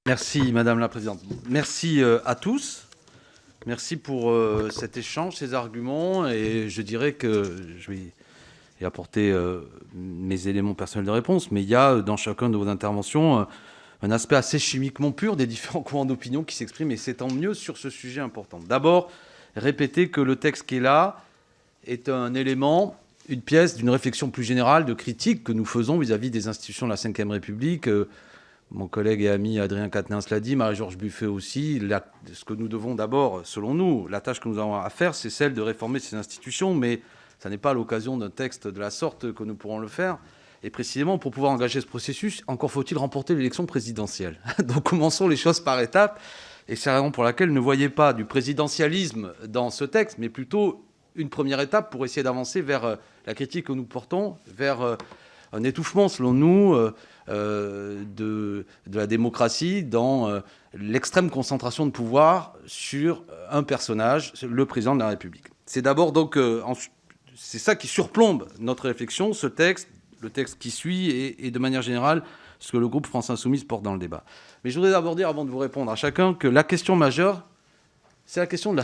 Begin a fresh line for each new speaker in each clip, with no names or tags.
Merci Madame la Présidente. Merci à tous. Merci pour cet échange, ces arguments. Et je dirais que je vais y apporter mes éléments personnels de réponse. Mais il y a dans chacune de vos interventions un aspect assez chimiquement pur des différents courants d'opinion qui s'expriment. Et c'est tant mieux sur ce sujet important. D'abord, répéter que le texte qui est là est un élément, une pièce d'une réflexion plus générale, de critique que nous faisons vis-à-vis des institutions de la Ve République. Mon collègue et ami Adrien Quatennens l'a dit, Marie-Georges Buffet aussi. Ce que nous devons d'abord, selon nous, la tâche que nous avons à faire, c'est celle de réformer ces institutions, mais ça n'est pas à l'occasion d'un texte de la sorte que nous pourrons le faire. Et précisément, pour pouvoir engager ce processus, encore faut-il remporter l'élection présidentielle. Donc commençons les choses par étapes. Et c'est la raison pour laquelle ne voyez pas du présidentialisme dans ce texte, mais plutôt une première étape pour essayer d'avancer vers la critique que nous portons, vers un étouffement, selon nous, de la démocratie dans l'extrême concentration de pouvoir sur un personnage, le président de la République. C'est d'abord donc, c'est ça qui surplombe notre réflexion, ce texte, le texte qui suit et de manière générale, ce que le groupe France Insoumise porte dans le débat. Mais je voudrais d'abord dire, avant de vous répondre à chacun, que la question majeure, c'est la question de la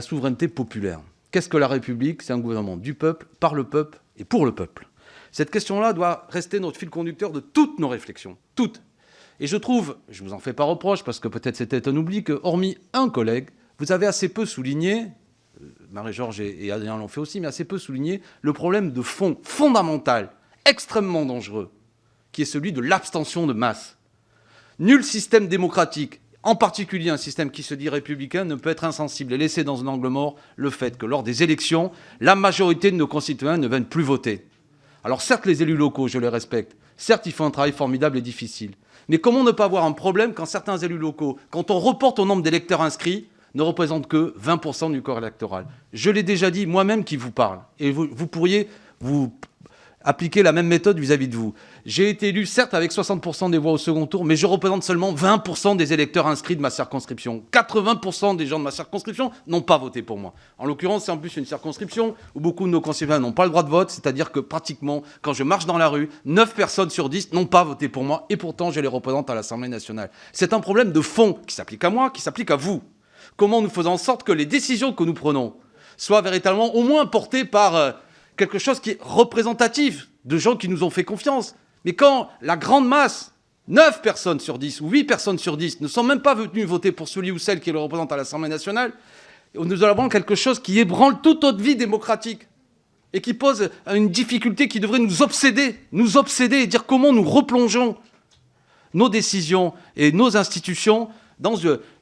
souveraineté populaire. Qu'est-ce que la République? C'est un gouvernement du peuple, par le peuple et pour le peuple. Cette question-là doit rester notre fil conducteur de toutes nos réflexions, toutes. Et je trouve, je ne vous en fais pas reproche, parce que peut-être c'était un oubli, que hormis un collègue, vous avez assez peu souligné, Marie-Georges et Adrien l'ont fait aussi, mais assez peu souligné le problème de fond, fondamental, extrêmement dangereux, qui est celui de l'abstention de masse. Nul système démocratique, en particulier un système qui se dit républicain, ne peut être insensible et laisser dans un angle mort le fait que lors des élections, la majorité de nos concitoyens ne viennent plus voter. Alors certes, les élus locaux, je les respecte. Certes, ils font un travail formidable et difficile. Mais comment ne pas avoir un problème quand certains élus locaux, quand on reporte au nombre d'électeurs inscrits, ne représentent que 20% du corps électoral? Je l'ai déjà dit, moi-même qui vous parle. Et vous pourriez vous appliquer la même méthode vis-à-vis de vous. J'ai été élu, certes, avec 60% des voix au second tour, mais je représente seulement 20% des électeurs inscrits de ma circonscription. 80% des gens de ma circonscription n'ont pas voté pour moi. En l'occurrence, c'est en plus une circonscription où beaucoup de nos concitoyens n'ont pas le droit de vote, c'est-à-dire que pratiquement, quand je marche dans la rue, 9 personnes sur 10 n'ont pas voté pour moi, et pourtant je les représente à l'Assemblée nationale. C'est un problème de fond qui s'applique à moi, qui s'applique à vous. Comment nous faisons en sorte que les décisions que nous prenons soient véritablement au moins portées par quelque chose qui est représentatif de gens qui nous ont fait confiance. Mais quand la grande masse, 9 personnes sur 10 ou 8 personnes sur 10 ne sont même pas venues voter pour celui ou celle qui le représente à l'Assemblée nationale, nous avons quelque chose qui ébranle toute notre vie démocratique et qui pose une difficulté qui devrait nous obséder et dire comment nous replongeons nos décisions et nos institutions dans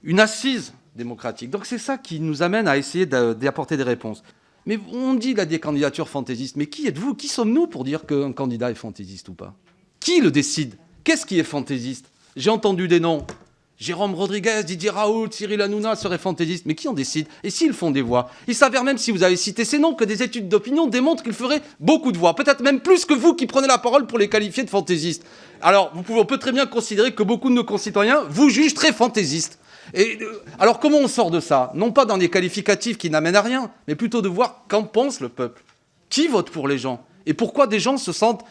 une assise démocratique. Donc c'est ça qui nous amène à essayer d'y apporter des réponses. Mais on dit là des candidatures fantaisistes. Mais qui êtes-vous? Qui sommes-nous pour dire qu'un candidat est fantaisiste ou pas? Qui le décide? Qu'est-ce qui est fantaisiste? J'ai entendu des noms. Jérôme Rodriguez, Didier Raoult, Cyril Hanouna seraient fantaisistes. Mais qui en décide? Et s'ils font des voix? Il s'avère même, si vous avez cité ces noms, que des études d'opinion démontrent qu'ils feraient beaucoup de voix. Peut-être même plus que vous qui prenez la parole pour les qualifier de fantaisistes. Alors, on peut très bien considérer que beaucoup de nos concitoyens vous jugent très fantaisistes. Et alors comment on sort de ça? Non pas dans des qualificatifs qui n'amènent à rien, mais plutôt de voir qu'en pense le peuple. Qui vote pour les gens? Et pourquoi des gens se sentent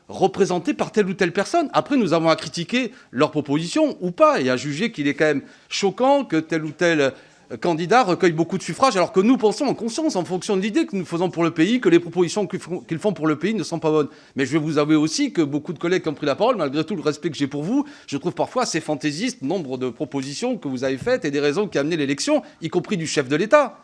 représentés par telle ou telle personne? Après, nous avons à critiquer leurs propositions ou pas, et à juger qu'il est quand même choquant que tel ou tel candidat recueille beaucoup de suffrages, alors que nous pensons en conscience, en fonction de l'idée que nous faisons pour le pays, que les propositions qu'ils font pour le pays ne sont pas bonnes. Mais je vais vous avouer aussi que beaucoup de collègues qui ont pris la parole, malgré tout le respect que j'ai pour vous, je trouve parfois assez fantaisiste nombre de propositions que vous avez faites et des raisons qui ont amené l'élection, y compris du chef de l'État,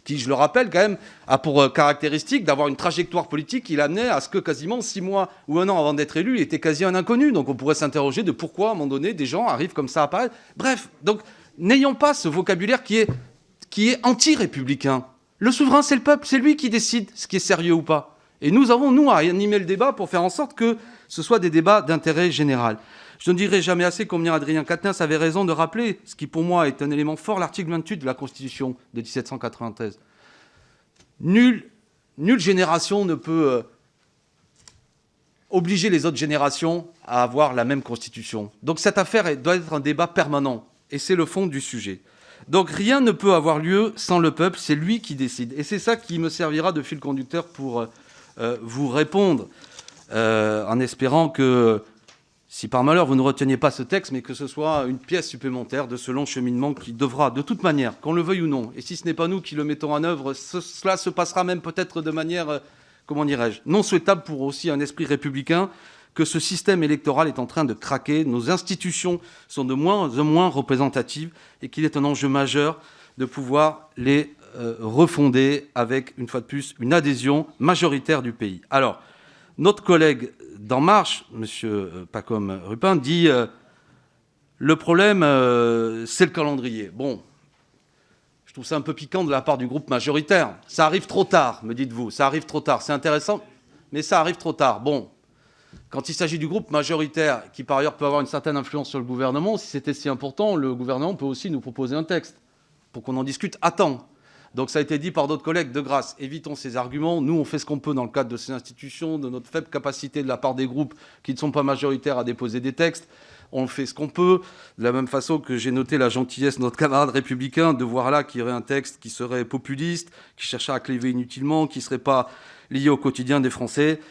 qui, je le rappelle quand même, a pour caractéristique d'avoir une trajectoire politique qui l'amenait à ce que quasiment 6 mois ou 1 an avant d'être élu, il était quasi un inconnu. Donc on pourrait s'interroger de pourquoi, à un moment donné, des gens arrivent comme ça à apparaître. Bref, donc n'ayons pas ce vocabulaire qui est anti-républicain. Le souverain, c'est le peuple, c'est lui qui décide ce qui est sérieux ou pas. Et nous avons, nous, à animer le débat pour faire en sorte que ce soit des débats d'intérêt général. Je ne dirai jamais assez combien Adrien Quatennens avait raison de rappeler, ce qui pour moi est un élément fort, l'article 28 de la Constitution de 1793. Nulle génération ne peut obliger les autres générations à avoir la même Constitution. Donc cette affaire doit être un débat permanent. Et c'est le fond du sujet. Donc rien ne peut avoir lieu sans le peuple, c'est lui qui décide. Et c'est ça qui me servira de fil conducteur pour vous répondre, en espérant que si par malheur vous ne reteniez pas ce texte, mais que ce soit une pièce supplémentaire de ce long cheminement qui devra, de toute manière, qu'on le veuille ou non, et si ce n'est pas nous qui le mettons en œuvre, cela se passera même peut-être de manière, comment dirais-je, non souhaitable pour aussi un esprit républicain, que ce système électoral est en train de craquer, nos institutions sont de moins en moins représentatives, et qu'il est un enjeu majeur de pouvoir les refonder avec, une fois de plus, une adhésion majoritaire du pays. Alors, notre collègue d'En Marche, M. Pacôme-Rupin, dit le problème, c'est le calendrier. Bon, je trouve ça un peu piquant de la part du groupe majoritaire. Ça arrive trop tard, me dites-vous. Ça arrive trop tard. C'est intéressant, mais ça arrive trop tard. Bon, quand il s'agit du groupe majoritaire, qui par ailleurs peut avoir une certaine influence sur le gouvernement, si c'était si important, le gouvernement peut aussi nous proposer un texte pour qu'on en discute à temps. Donc ça a été dit par d'autres collègues, de grâce, évitons ces arguments. Nous, on fait ce qu'on peut dans le cadre de ces institutions, de notre faible capacité de la part des groupes qui ne sont pas majoritaires à déposer des textes. On fait ce qu'on peut, de la même façon que j'ai noté la gentillesse de notre camarade républicain de voir là qu'il y aurait un texte qui serait populiste, qui chercherait à cliver inutilement, qui ne serait pas lié au quotidien des Français.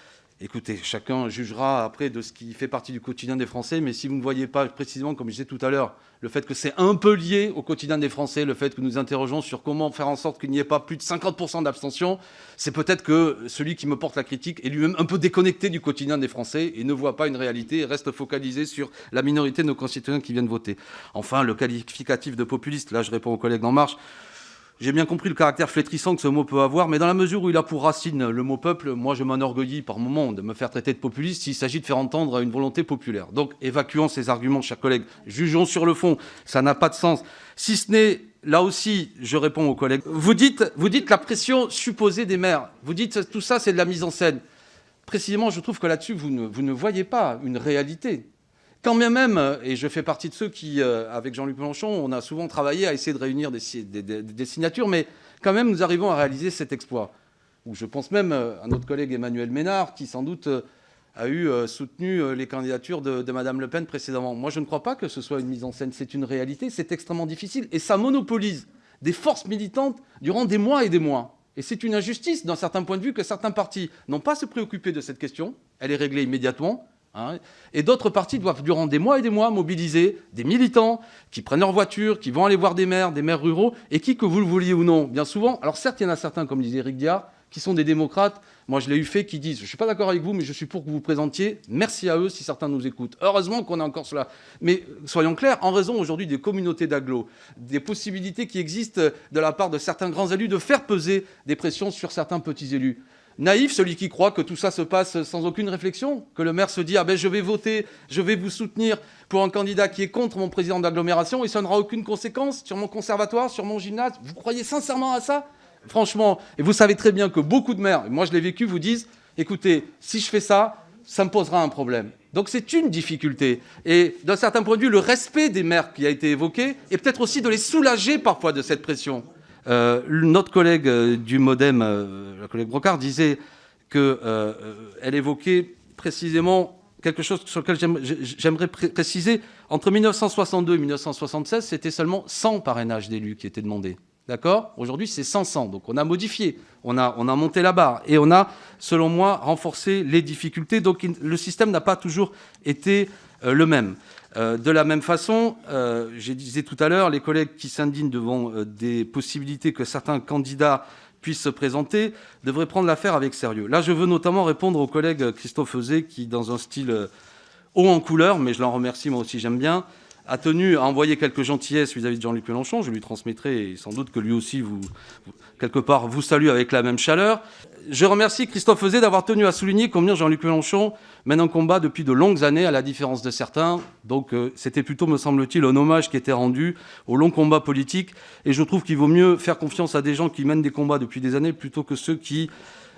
Écoutez, chacun jugera après de ce qui fait partie du quotidien des Français, mais si vous ne voyez pas précisément, comme je disais tout à l'heure, le fait que c'est un peu lié au quotidien des Français, le fait que nous interrogeons sur comment faire en sorte qu'il n'y ait pas plus de 50% d'abstention, c'est peut-être que celui qui me porte la critique est lui-même un peu déconnecté du quotidien des Français et ne voit pas une réalité et reste focalisé sur la minorité de nos concitoyens qui viennent voter. Enfin, le qualificatif de populiste, là je réponds aux collègues d'En Marche, j'ai bien compris le caractère flétrissant que ce mot peut avoir, mais dans la mesure où il a pour racine le mot peuple, moi je m'enorgueillis par moments de me faire traiter de populiste s'il s'agit de faire entendre une volonté populaire. Donc évacuons ces arguments, chers collègues, jugeons sur le fond, ça n'a pas de sens. Si ce n'est, là aussi, je réponds aux collègues, vous dites la pression supposée des maires, vous dites tout ça c'est de la mise en scène. Précisément, je trouve que là-dessus, vous ne voyez pas une réalité. Quand bien même, et je fais partie de ceux qui, avec Jean-Luc Mélenchon, on a souvent travaillé à essayer de réunir des signatures, mais quand même, nous arrivons à réaliser cet exploit. Ou je pense même à notre collègue Emmanuel Ménard, qui sans doute a soutenu les candidatures de Mme Le Pen précédemment. Moi, je ne crois pas que ce soit une mise en scène, c'est une réalité, c'est extrêmement difficile, et ça monopolise des forces militantes durant des mois et des mois. Et c'est une injustice, d'un certain point de vue, que certains partis n'ont pas à se préoccuper de cette question, elle est réglée immédiatement, et d'autres partis doivent, durant des mois et des mois, mobiliser des militants qui prennent leur voiture, qui vont aller voir des maires ruraux, et qui, que vous le vouliez ou non, bien souvent, alors certes, il y en a certains, comme disait Éric Diard, qui sont des démocrates, moi je l'ai eu fait, qui disent, je ne suis pas d'accord avec vous, mais je suis pour que vous vous présentiez, merci à eux si certains nous écoutent. Heureusement qu'on a encore cela. Mais soyons clairs, en raison aujourd'hui des communautés d'agglos, des possibilités qui existent de la part de certains grands élus de faire peser des pressions sur certains petits élus. Naïf, celui qui croit que tout ça se passe sans aucune réflexion, que le maire se dit « Ah ben je vais voter, je vais vous soutenir pour un candidat qui est contre mon président d'agglomération et ça n'aura aucune conséquence sur mon conservatoire, sur mon gymnase. » Vous croyez sincèrement à ça ? Franchement, et vous savez très bien que beaucoup de maires, moi je l'ai vécu, vous disent « Écoutez, si je fais ça, ça me posera un problème. » Donc c'est une difficulté. Et d'un certain point de vue, le respect des maires qui a été évoqué est peut-être aussi de les soulager parfois de cette pression. Notre collègue du MoDem, la collègue Brocard, disait qu'elle évoquait précisément quelque chose sur lequel j'aimerais préciser. Entre 1962 et 1976, c'était seulement 100 parrainages d'élus qui étaient demandés. D'accord ? Aujourd'hui, c'est 500. Donc on a modifié, on a monté la barre et on a, selon moi, renforcé les difficultés. Donc le système n'a pas toujours été le même. De la même façon, je disais tout à l'heure, les collègues qui s'indignent devant des possibilités que certains candidats puissent se présenter devraient prendre l'affaire avec sérieux. Là, je veux notamment répondre au collègue Christophe Euzet qui, dans un style haut en couleur, mais je l'en remercie, moi aussi j'aime bien, a tenu à envoyer quelques gentillesses vis-à-vis de Jean-Luc Mélenchon. Je lui transmettrai et sans doute que lui aussi, quelque part, vous salue avec la même chaleur. Je remercie Christophe Euzet d'avoir tenu à souligner combien Jean-Luc Mélenchon mène un combat depuis de longues années, à la différence de certains. Donc c'était plutôt, me semble-t-il, un hommage qui était rendu au long combat politique. Et je trouve qu'il vaut mieux faire confiance à des gens qui mènent des combats depuis des années plutôt que ceux qui,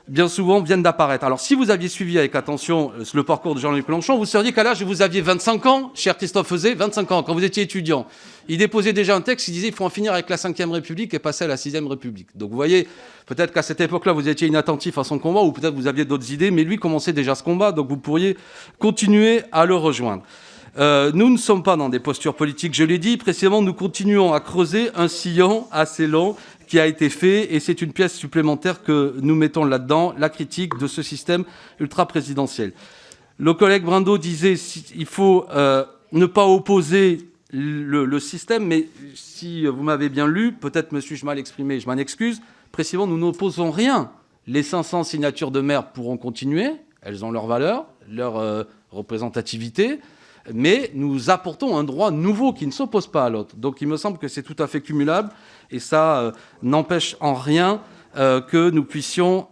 bien souvent, viennent d'apparaître. Alors, si vous aviez suivi avec attention le parcours de Jean-Luc Mélenchon, vous sauriez qu'à l'âge où vous aviez 25 ans, cher Christophe Euzet, 25 ans, quand vous étiez étudiant, il déposait déjà un texte qui disait qu'il faut en finir avec la Ve République et passer à la Sixième République. Donc, vous voyez, peut-être qu'à cette époque-là, vous étiez inattentif à son combat ou peut-être vous aviez d'autres idées, mais lui commençait déjà ce combat, donc vous pourriez continuer à le rejoindre. Nous ne sommes pas dans des postures politiques, je l'ai dit, précisément, nous continuons à creuser un sillon assez long qui a été fait, et c'est une pièce supplémentaire que nous mettons là-dedans, la critique de ce système ultra-présidentiel. Le collègue Brindot disait qu'il faut ne pas opposer le système, mais si vous m'avez bien lu, peut-être me suis-je mal exprimé, je m'en excuse. Précisément, nous n'opposons rien. Les 500 signatures de maires pourront continuer, elles ont leur valeur, leur représentativité, mais nous apportons un droit nouveau qui ne s'oppose pas à l'autre. Donc il me semble que c'est tout à fait cumulable, et ça n'empêche en rien que nous puissions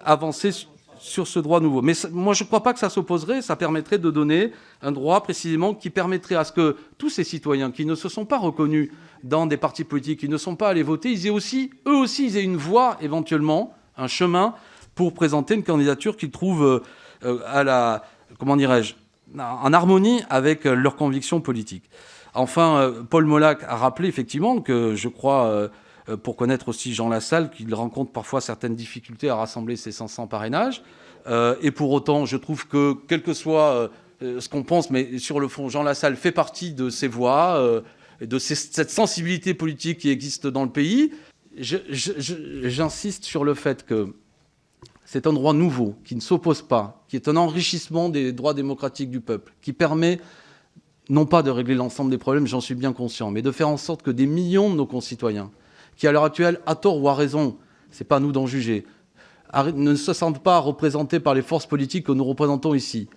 avancer sur ce droit nouveau. Mais moi, je ne crois pas que ça s'opposerait, ça permettrait de donner un droit précisément qui permettrait à ce que tous ces citoyens qui ne se sont pas reconnus dans des partis politiques, qui ne sont pas allés voter, eux aussi, ils aient une voie éventuellement, un chemin pour présenter une candidature qu'ils trouvent en harmonie avec leurs convictions politiques. Enfin, Paul Molac a rappelé effectivement que je crois, pour connaître aussi Jean Lassalle, qu'il rencontre parfois certaines difficultés à rassembler ces 500 parrainages. Et pour autant, je trouve que, quel que soit ce qu'on pense, mais sur le fond, Jean Lassalle fait partie de ces voix, de cette sensibilité politique qui existe dans le pays. J'insiste sur le fait que c'est un droit nouveau, qui ne s'oppose pas, qui est un enrichissement des droits démocratiques du peuple, qui permet non pas de régler l'ensemble des problèmes, j'en suis bien conscient, mais de faire en sorte que des millions de nos concitoyens, qui à l'heure actuelle, à tort ou à raison, c'est pas à nous d'en juger, ne se sentent pas représentés par les forces politiques que nous représentons ici,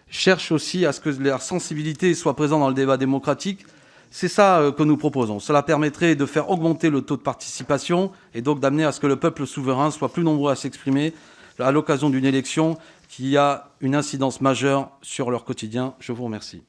cherchent aussi à ce que leur sensibilité soit présente dans le débat démocratique. C'est ça que nous proposons. Cela permettrait de faire augmenter le taux de participation et donc d'amener à ce que le peuple souverain soit plus nombreux à s'exprimer à l'occasion d'une élection qui a une incidence majeure sur leur quotidien. Je vous remercie.